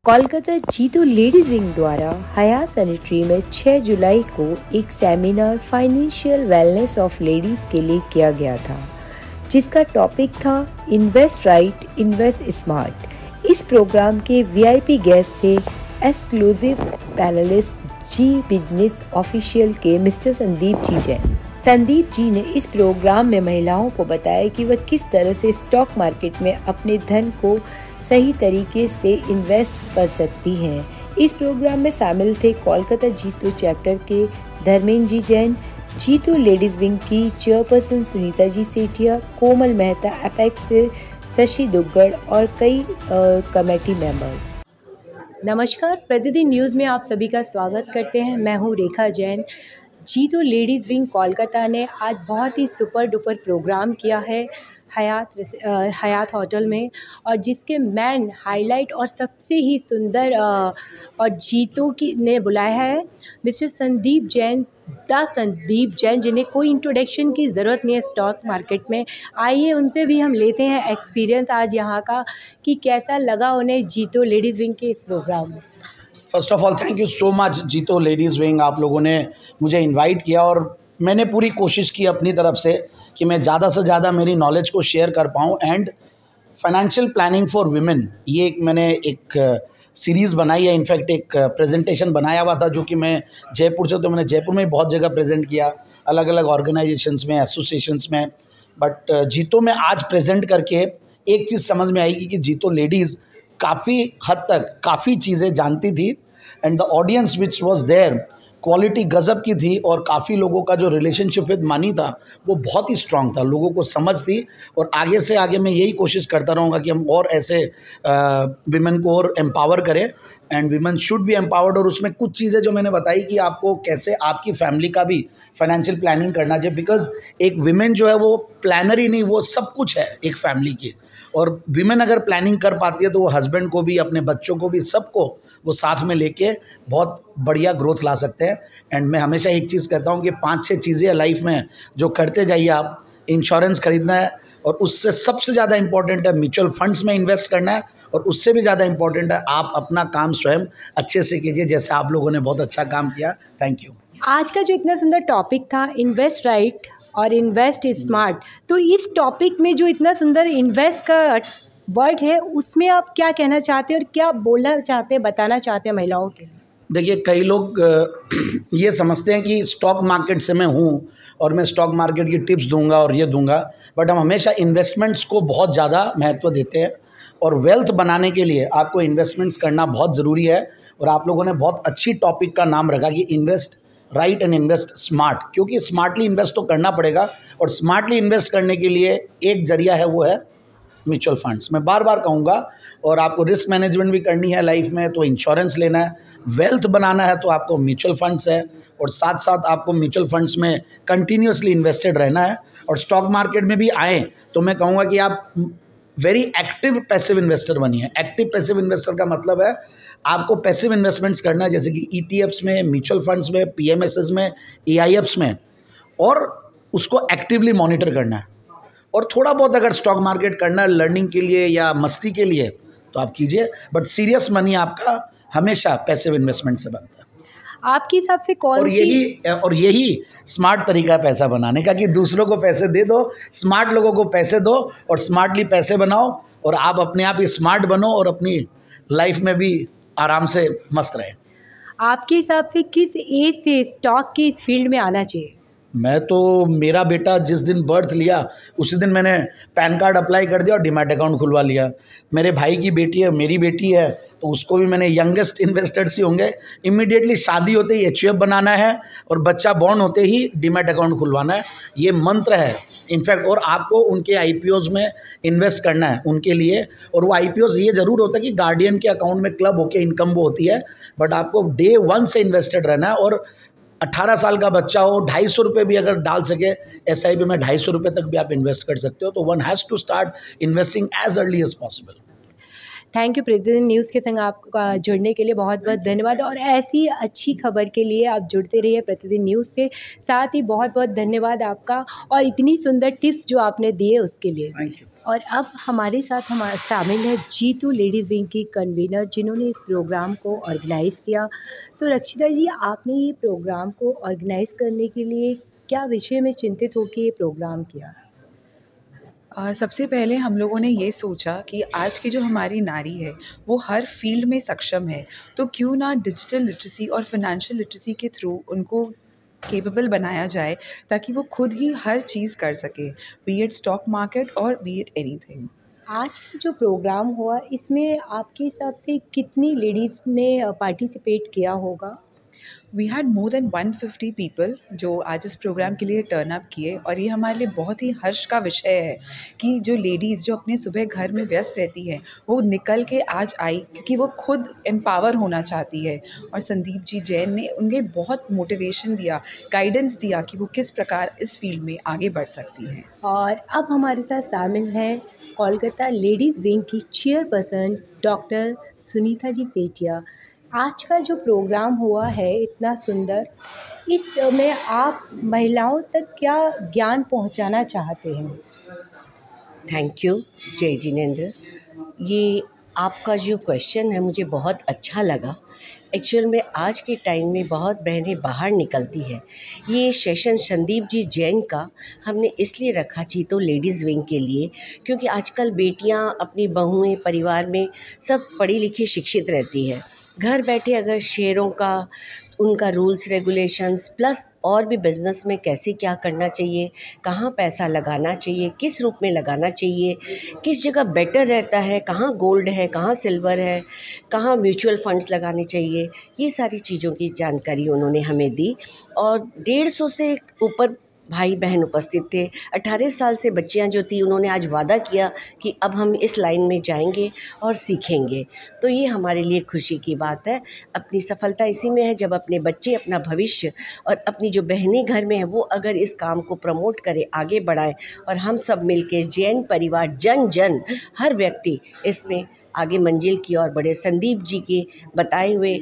Kolkata Jitu ladies wing द्वारा हयात sanitary में 6 जुलाई को एक seminar financial wellness of ladies के लिए किया गया था, जिसका टॉपिक था इन्वेस्ट राइट, इन्वेस्ट स्मार्ट। इस प्रोग्राम के वीआईपी गेस्ट थे एक्सक्लूसिव पैनलिस्ट जी बिजनेस ऑफिशियल के मिस्टर संदीप जी जैन। संदीप जी ने इस प्रोग्राम में महिलाओं को बताया कि वह किस तरह से स्टॉक मार्केट में अपने धन को सही तरीके से इन्वेस्ट कर सकती हैं। इस प्रोग्राम में शामिल थे कोलकाता जीतू चैप्टर के धर्मेंद्र जी जैन, जीतू लेडीज विंग की चेयरपर्सन सुनीता जी सेठिया, कोमल मेहता, एपेक्स से शशि दुग्गड़ और कई कमेटी मेंबर्स। नमस्कार, प्रतिदिन न्यूज़ में आप सभी का स्वागत करते हैं। मैं हूँ रेखा जैन। जीतू लेडीज़ विंग कोलकाता ने आज बहुत ही सुपर डुपर प्रोग्राम किया है हयात होटल में, और जिसके मेन हाईलाइट और सबसे ही सुंदर और जीतू की ने बुलाया है मिस्टर संदीप जैन, संदीप जैन, जिन्हें कोई इंट्रोडक्शन की ज़रूरत नहीं है स्टॉक मार्केट में। आइए उनसे भी हम लेते हैं एक्सपीरियंस आज यहाँ का कि कैसा लगा उन्हें जीतू लेडीज़ विंग के इस प्रोग्राम में। First of all thank you so much जीतो लेडीज़ विंग, आप लोगों ने मुझे इनवाइट किया और मैंने पूरी कोशिश की अपनी तरफ से कि मैं ज़्यादा से ज़्यादा मेरी नॉलेज को शेयर कर पाऊँ। And financial planning for women, ये मैंने एक सीरीज़ बनाई है। इनफैक्ट एक प्रेजेंटेशन बनाया हुआ था जो कि मैं जयपुर से, तो मैंने जयपुर में बहुत जगह प्रेजेंट किया, अलग अलग ऑर्गेनाइजेशंस में, एसोसिएशंस में। बट जीतो में आज प्रेजेंट करके एक चीज़ समझ में आएगी कि जीतो लेडीज़ काफ़ी हद तक काफ़ी चीज़ें जानती थी। And the audience which was there, quality गज़ब की थी, और काफ़ी लोगों का जो रिलेशनशिप विद मनी था वो बहुत ही स्ट्रांग था, लोगों को समझ थी। और आगे से आगे मैं यही कोशिश करता रहूँगा कि हम और ऐसे विमेन को और एम्पावर करें। And women should be empowered. और उसमें कुछ चीज़ें जो मैंने बताई कि आपको कैसे आपकी फैमिली का भी फाइनेंशियल प्लानिंग करना चाहिए, बिकॉज एक विमेन जो है वो प्लानर ही नहीं, वो सब कुछ है एक फैमिली की। और विमेन अगर प्लानिंग कर पाती है तो वो हस्बैंड को भी, अपने बच्चों को भी, सबको वो साथ में लेके बहुत बढ़िया ग्रोथ ला सकते हैं। एंड मैं हमेशा एक चीज़ कहता हूँ कि 5-6 चीज़ें हैं लाइफ में जो करते जाइए आप। इंश्योरेंस खरीदना है, और उससे सबसे ज़्यादा इंपॉर्टेंट है म्यूचुअल फंड्स में इन्वेस्ट करना है, और उससे भी ज़्यादा इंपॉर्टेंट है आप अपना काम स्वयं अच्छे से कीजिए, जैसे आप लोगों ने बहुत अच्छा काम किया। Thank you. आज का जो इतना सुंदर टॉपिक था इन्वेस्ट राइट और इन्वेस्ट स्मार्ट, तो इस टॉपिक में जो इतना सुंदर इन्वेस्ट का वर्ड है, उसमें आप क्या कहना चाहते हैं और क्या बोलना चाहते हैं, बताना चाहते हैं महिलाओं के लिए? देखिए, कई लोग ये समझते हैं कि स्टॉक मार्केट से मैं हूँ और मैं स्टॉक मार्केट की टिप्स दूंगा और ये दूंगा, बट हम हमेशा इन्वेस्टमेंट्स को बहुत ज़्यादा महत्व देते हैं। और वेल्थ बनाने के लिए आपको इन्वेस्टमेंट्स करना बहुत ज़रूरी है। और आप लोगों ने बहुत अच्छी टॉपिक का नाम रखा कि invest right and invest smart, क्योंकि स्मार्टली इन्वेस्ट तो करना पड़ेगा। और स्मार्टली इन्वेस्ट करने के लिए एक जरिया है, वो है म्यूचुअल फंड्स। मैं बार बार कहूँगा। और आपको रिस्क मैनेजमेंट भी करनी है लाइफ में तो इंश्योरेंस लेना है, वेल्थ बनाना है तो आपको म्यूचुअल फंड्स है, और साथ साथ आपको म्यूचुअल फंड्स में कंटिन्यूसली इन्वेस्टेड रहना है। और स्टॉक मार्केट में भी आएँ तो मैं कहूँगा कि आप वेरी एक्टिव पैसिव इन्वेस्टर बनिए। एक्टिव पैसिव इन्वेस्टर का मतलब है आपको पैसिव इन्वेस्टमेंट्स करना है, जैसे कि ETFs में, म्यूचुअल फंड्स में, PMSs में, AIFs में, और उसको एक्टिवली मॉनिटर करना है। और थोड़ा बहुत अगर स्टॉक मार्केट करना है लर्निंग के लिए या मस्ती के लिए तो आप कीजिए, बट सीरियस मनी आपका हमेशा पैसिव इन्वेस्टमेंट से बनता है। आपके हिसाब से कौन और यही स्मार्ट तरीका है पैसा बनाने का, कि दूसरों को पैसे दे दो, स्मार्ट लोगों को पैसे दो और स्मार्टली पैसे बनाओ, और आप अपने आप ही स्मार्ट बनो और अपनी लाइफ में भी आराम से मस्त रहे। आपके हिसाब से किस एज से स्टॉक के इस फील्ड में आना चाहिए? मैं तो, मेरा बेटा जिस दिन बर्थ लिया उसी दिन मैंने पैन कार्ड अप्लाई कर दिया और डीमैट अकाउंट खुलवा लिया। मेरे भाई की बेटी है, मेरी बेटी है, तो उसको भी मैंने, यंगेस्ट इन्वेस्टर्स ही होंगे, इमीडिएटली शादी होते ही HUF बनाना है और बच्चा बॉर्न होते ही डीमैट अकाउंट खुलवाना है। ये मंत्र है इनफैक्ट। और आपको उनके IPOs में इन्वेस्ट करना है उनके लिए। और वो IPOs ये ज़रूर होता है कि गार्डियन के अकाउंट में क्लब होकर इनकम वो होती है, बट आपको डे 1 से इन्वेस्टेड रहना है। और 18 साल का बच्चा हो, 250 रुपये भी अगर डाल सके SIP में, 250 रुपये तक भी आप इन्वेस्ट कर सकते हो। तो one has to start investing as early as possible. Thank you Pratidin news के संग आपका जुड़ने के लिए बहुत बहुत धन्यवाद, और ऐसी अच्छी खबर के लिए आप जुड़ते रहिए प्रतिदिन न्यूज़ से। साथ ही बहुत बहुत धन्यवाद आपका, और इतनी सुंदर टिप्स जो आपने दिए उसके लिए। Thank you. और अब हमारे साथ शामिल है जीतू लेडीज़ विंग की कन्वीनर, जिन्होंने इस प्रोग्राम को ऑर्गेनाइज़ किया। तो रक्षिता जी, आपने ये प्रोग्राम को ऑर्गेनाइज़ करने के लिए क्या विषय में चिंतित होकर ये प्रोग्राम किया? सबसे पहले हम लोगों ने ये सोचा कि आज की जो हमारी नारी है वो हर फील्ड में सक्षम है, तो क्यों ना डिजिटल लिटरेसी और फाइनेंशियल लिटरेसी के थ्रू उनको केपेबल बनाया जाए, ताकि वो खुद ही हर चीज़ कर सके, बी इट स्टॉक मार्केट और बी इट एनीथिंग। आज का जो प्रोग्राम हुआ, इसमें आपके हिसाब से कितनी लेडीज़ ने पार्टिसिपेट किया होगा? We had more than 150 people जो आज इस प्रोग्राम के लिए टर्न अप किए, और ये हमारे लिए बहुत ही हर्ष का विषय है कि जो लेडीज़ जो अपने सुबह घर में व्यस्त रहती हैं वो निकल के आज आई, क्योंकि वो खुद एम्पावर होना चाहती है। और संदीप जी जैन ने उन्हें बहुत मोटिवेशन दिया, गाइडेंस दिया कि वो किस प्रकार इस फील्ड में आगे बढ़ सकती हैं। और अब हमारे साथ शामिल हैं कोलकाता लेडीज़ विंग की चेयरपर्सन डॉक्टर सुनीता जी सेठिया। आज का जो प्रोग्राम हुआ है इतना सुंदर, इस समय आप महिलाओं तक क्या ज्ञान पहुंचाना चाहते हैं? थैंक यू जय जिनेंद्र। ये आपका जो क्वेश्चन है मुझे बहुत अच्छा लगा। एक्चुअल में आज के टाइम में बहुत बहनें बाहर निकलती है। ये सेशन संदीप जी जैन का हमने इसलिए रखा जीतो लेडीज़ विंग के लिए, क्योंकि आजकल बेटियां अपनी बहुएं परिवार में सब पढ़ी लिखी शिक्षित रहती है। घर बैठे अगर शेयरों का उनका रूल्स रेगुलेशंस प्लस और भी बिज़नेस में कैसे क्या करना चाहिए, कहाँ पैसा लगाना चाहिए, किस रूप में लगाना चाहिए, किस जगह बेटर रहता है, कहाँ गोल्ड है, कहाँ सिल्वर है, कहाँ म्यूचुअल फंड्स लगाने चाहिए, ये सारी चीज़ों की जानकारी उन्होंने हमें दी। और 150 से ऊपर भाई बहन उपस्थित थे। 18 साल से बच्चियां जो थी उन्होंने आज वादा किया कि अब हम इस लाइन में जाएंगे और सीखेंगे। तो ये हमारे लिए खुशी की बात है। अपनी सफलता इसी में है जब अपने बच्चे, अपना भविष्य और अपनी जो बहनें घर में हैं वो अगर इस काम को प्रमोट करें, आगे बढ़ाएं, और हम सब मिलके जैन परिवार जन जन हर व्यक्ति इसमें आगे मंजिल की ओर बढ़े, संदीप जी के बताए हुए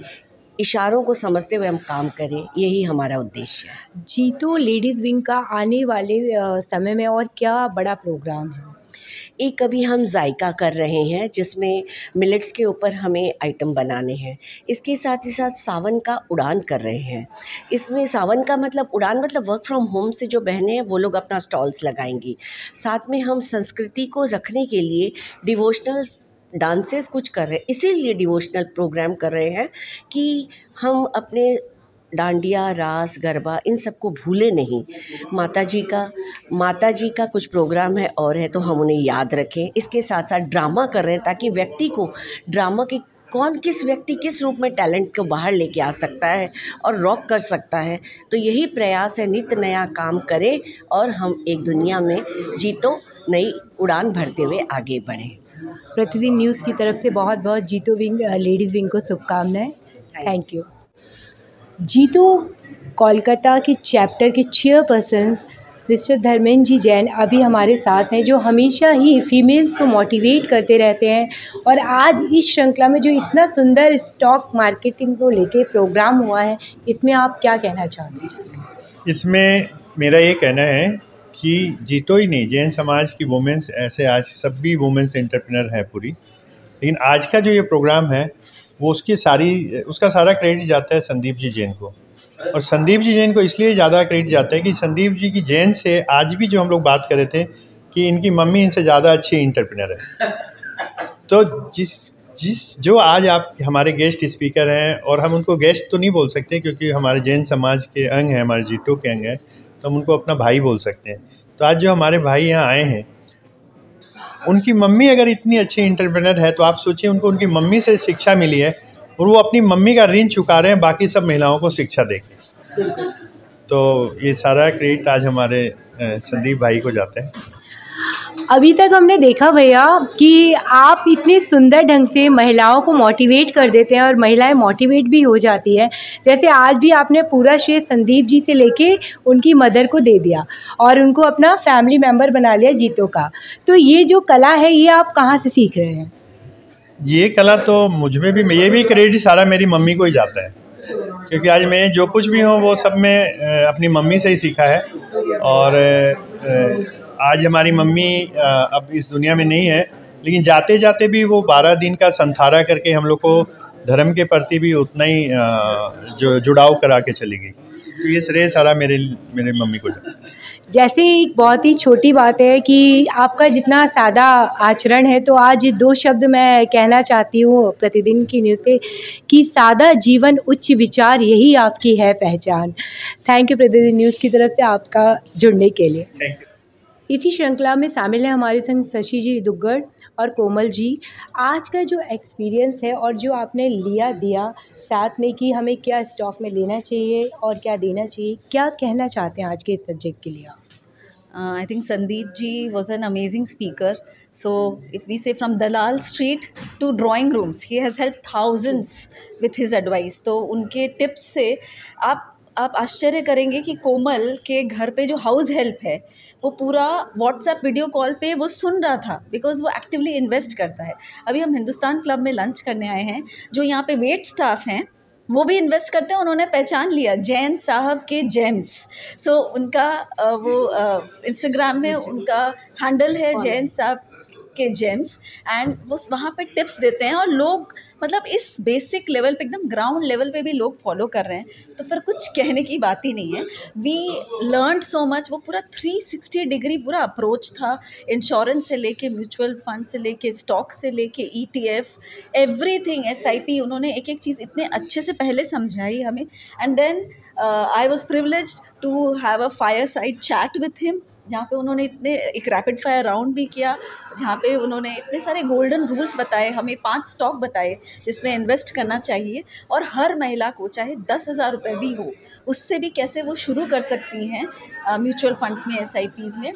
इशारों को समझते हुए हम काम करें, यही हमारा उद्देश्य है। जीतो लेडीज़ विंग का आने वाले समय में और क्या बड़ा प्रोग्राम है? एक अभी हम जायका कर रहे हैं जिसमें मिलेट्स के ऊपर हमें आइटम बनाने हैं। इसके साथ ही साथ सावन का उड़ान कर रहे हैं। इसमें सावन का मतलब उड़ान मतलब वर्क फ्रॉम होम से जो बहनें हैं वो लोग अपना स्टॉल्स लगाएंगी। साथ में हम संस्कृति को रखने के लिए डिवोशनल डांसेस कुछ कर रहे हैं, इसीलिए डिवोशनल प्रोग्राम कर रहे हैं कि हम अपने डांडिया, रास, गरबा इन सबको भूले नहीं। माता जी का कुछ प्रोग्राम है और है तो हम उन्हें याद रखें। इसके साथ साथ ड्रामा कर रहे हैं ताकि व्यक्ति को ड्रामा की किस व्यक्ति किस रूप में टैलेंट को बाहर लेके आ सकता है और रॉक कर सकता है। तो यही प्रयास है, नित्य नया काम करें और हम एक दुनिया में जीतो नई उड़ान भरते हुए आगे बढ़ें। प्रतिदिन न्यूज़ की तरफ से बहुत बहुत जीतो विंग लेडीज़ विंग को शुभकामनाएं। Thank you. जीतो कोलकाता के चैप्टर के चेयरपर्सन मिस्टर धर्मेंद्र जी जैन अभी हमारे साथ हैं, जो हमेशा ही फीमेल्स को मोटिवेट करते रहते हैं। और आज इस श्रृंखला में जो इतना सुंदर स्टॉक मार्केटिंग को लेके प्रोग्राम हुआ है, इसमें आप क्या कहना चाहते हैं? इसमें मेरा ये कहना है कि जीतो ही नहीं, जैन समाज की वुमेंस ऐसे आज सभी वुमेंस एंटरप्रेन्योर है पूरी। लेकिन आज का जो ये प्रोग्राम है वो उसका सारा क्रेडिट जाता है संदीप जी जैन को। और संदीप जी जैन को इसलिए ज़्यादा क्रेडिट जाता है कि संदीप जी की जैन से आज भी जो हम लोग बात कर रहे थे कि इनकी मम्मी इनसे ज़्यादा अच्छी एंटरप्रेन्योर है। तो जो आज आप हमारे गेस्ट स्पीकर हैं, और हम उनको गेस्ट तो नहीं बोल सकते क्योंकि हमारे जैन समाज के अंग हैं, हमारे जीतो के अंग हैं, तो हम उनको अपना भाई बोल सकते हैं। तो आज जो हमारे भाई यहाँ आए हैं, उनकी मम्मी अगर इतनी अच्छी एंटरप्रेन्योर है तो आप सोचिए उनको उनकी मम्मी से शिक्षा मिली है और वो अपनी मम्मी का ऋण चुका रहे हैं बाकी सब महिलाओं को शिक्षा देके। तो ये सारा क्रेडिट आज हमारे संदीप भाई को जाता है। अभी तक हमने देखा भैया कि आप इतने सुंदर ढंग से महिलाओं को मोटिवेट कर देते हैं और महिलाएं मोटिवेट भी हो जाती है। जैसे आज भी आपने पूरा श्रेय संदीप जी से लेके उनकी मदर को दे दिया और उनको अपना फैमिली मेंबर बना लिया जीतो का। तो ये जो कला है ये आप कहाँ से सीख रहे हैं? ये कला तो मुझ में भी, ये भी क्रेडिट सारा मेरी मम्मी को ही जाता है, क्योंकि आज मैं जो कुछ भी हूँ वो सब मैं अपनी मम्मी से ही सीखा है। और आज हमारी मम्मी अब इस दुनिया में नहीं है, लेकिन जाते जाते भी वो 12 दिन का संथारा करके हम लोग को धर्म के प्रति भी उतना ही जो जुड़ाव करा के चली गई। तो ये श्रेय सारा मेरे मम्मी को जाता है। जैसे एक बहुत ही छोटी बात है कि आपका जितना सादा आचरण है, तो आज 2 शब्द मैं कहना चाहती हूँ प्रतिदिन की न्यूज़ से कि सादा जीवन उच्च विचार, यही आपकी है पहचान। थैंक यू प्रतिदिन न्यूज़ की तरफ से आपका जुड़ने के लिए। Thank you. इसी श्रृंखला में शामिल है हमारे संग शशि जी दुग्गड़ और कोमल जी। आज का जो एक्सपीरियंस है और जो आपने दिया साथ में कि हमें क्या स्टॉक में लेना चाहिए और क्या देना चाहिए, क्या कहना चाहते हैं आज के इस सब्जेक्ट के लिए आप? I think Sandeep ji was an amazing speaker. So if we say from Dalal Street to drawing rooms, he has helped thousands with his advice. तो उनके टिप्स से आप आश्चर्य करेंगे कि कोमल के घर पे जो हाउस हेल्प है वो पूरा व्हाट्सएप वीडियो कॉल पे वो सुन रहा था, बिकॉज वो एक्टिवली इन्वेस्ट करता है। अभी हम हिंदुस्तान क्लब में लंच करने आए हैं, जो यहाँ पे वेट स्टाफ हैं वो भी इन्वेस्ट करते हैं। उन्होंने पहचान लिया जैन साहब के जेम्स। सो उनका वो इंस्टाग्राम में उनका हैंडल है जैन साहब के जेम्स, एंड वो वहाँ पे टिप्स देते हैं और लोग मतलब इस बेसिक लेवल पे, एकदम ग्राउंड लेवल पे भी लोग फॉलो कर रहे हैं, तो फिर कुछ कहने की बात ही नहीं है। We learned so much. वो पूरा 360 डिग्री पूरा अप्रोच था, इंश्योरेंस से लेके म्यूचुअल फंड से लेके स्टॉक से लेके ETF, एवरीथिंग, SIP, उन्होंने एक एक चीज़ इतने अच्छे से पहले समझाई हमें। And then I was privileged to have a fireside chat with him, जहाँ पे उन्होंने एक रैपिड फायर राउंड भी किया, जहाँ पे उन्होंने इतने सारे गोल्डन रूल्स बताए, हमें 5 स्टॉक बताए जिसमें इन्वेस्ट करना चाहिए, और हर महिला को चाहे 10,000 रुपये भी हो उससे भी कैसे वो शुरू कर सकती हैं म्यूचुअल फंड्स में, SIPs में,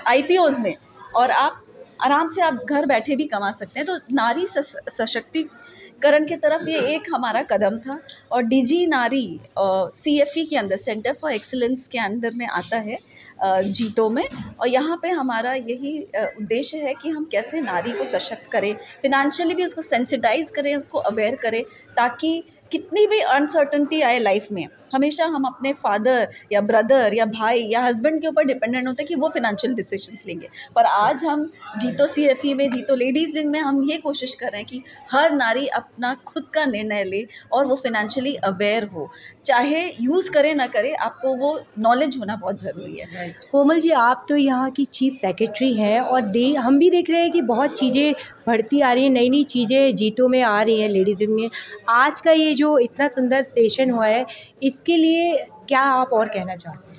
IPOs में, और आप आराम से आप घर बैठे भी कमा सकते हैं। तो नारी सशक्तिकरण की तरफ ये एक हमारा कदम था। और DG नारी CFE के अंदर, सेंटर फॉर एक्सीलेंस के अंदर में आता है जीतो में, और यहाँ पे हमारा यही उद्देश्य है कि हम कैसे नारी को सशक्त करें, फिनेंशियली भी उसको सेंसिटाइज करें, उसको अवेयर करें, ताकि कितनी भी अनसर्टनिटी आए लाइफ में, हमेशा हम अपने फादर या ब्रदर या भाई या हस्बैंड के ऊपर डिपेंडेंट होते हैं कि वो फिनेंशियल डिसीजंस लेंगे। पर आज हम जीतो CFE में, जीतो लेडीज़ विंग में, हम ये कोशिश कर रहे हैं कि हर नारी अपना खुद का निर्णय ले और वो फिनेंशियली अवेयर हो, चाहे यूज़ करे ना करे, आपको वो नॉलेज होना बहुत ज़रूरी है। कोमल जी, आप तो यहाँ की चीफ सेक्रेटरी हैं और हम भी देख रहे हैं कि बहुत चीज़ें बढ़ती आ रही हैं, नई नई चीज़ें जीतो में आ रही हैं लेडीज़ विंग में। आज का ये जो इतना सुंदर सेशन हुआ है, इसके लिए क्या आप और कहना चाहते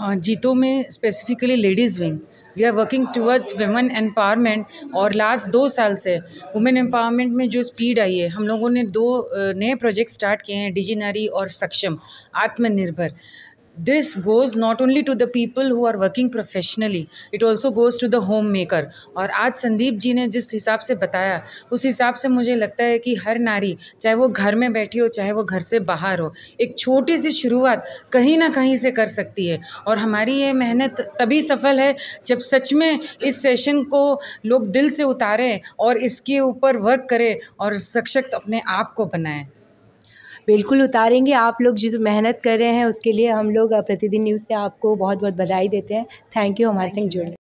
हैं? जीतो में specifically ladies wing, we are working towards women empowerment, और लास्ट 2 साल से वुमेन एम्पावरमेंट में जो स्पीड आई है, हम लोगों ने 2 नए प्रोजेक्ट स्टार्ट किए हैं, DG नारी और सक्षम आत्मनिर्भर। This goes not only to the people who are working professionally, it also goes to the homemaker। और आज संदीप जी ने जिस हिसाब से बताया, उस हिसाब से मुझे लगता है कि हर नारी, चाहे वो घर में बैठी हो, चाहे वो घर से बाहर हो, एक छोटी सी शुरुआत कहीं ना कहीं से कर सकती है। और हमारी ये मेहनत तभी सफल है जब सच में इस सेशन को लोग दिल से उतारें और इसके ऊपर वर्क करें और सशक्त अपने आप को बनाएं। बिल्कुल उतारेंगे। आप लोग जो मेहनत कर रहे हैं उसके लिए हम लोग प्रतिदिन न्यूज़ से आपको बहुत बहुत बधाई देते हैं। थैंक यू हमारे संग जुड़ने।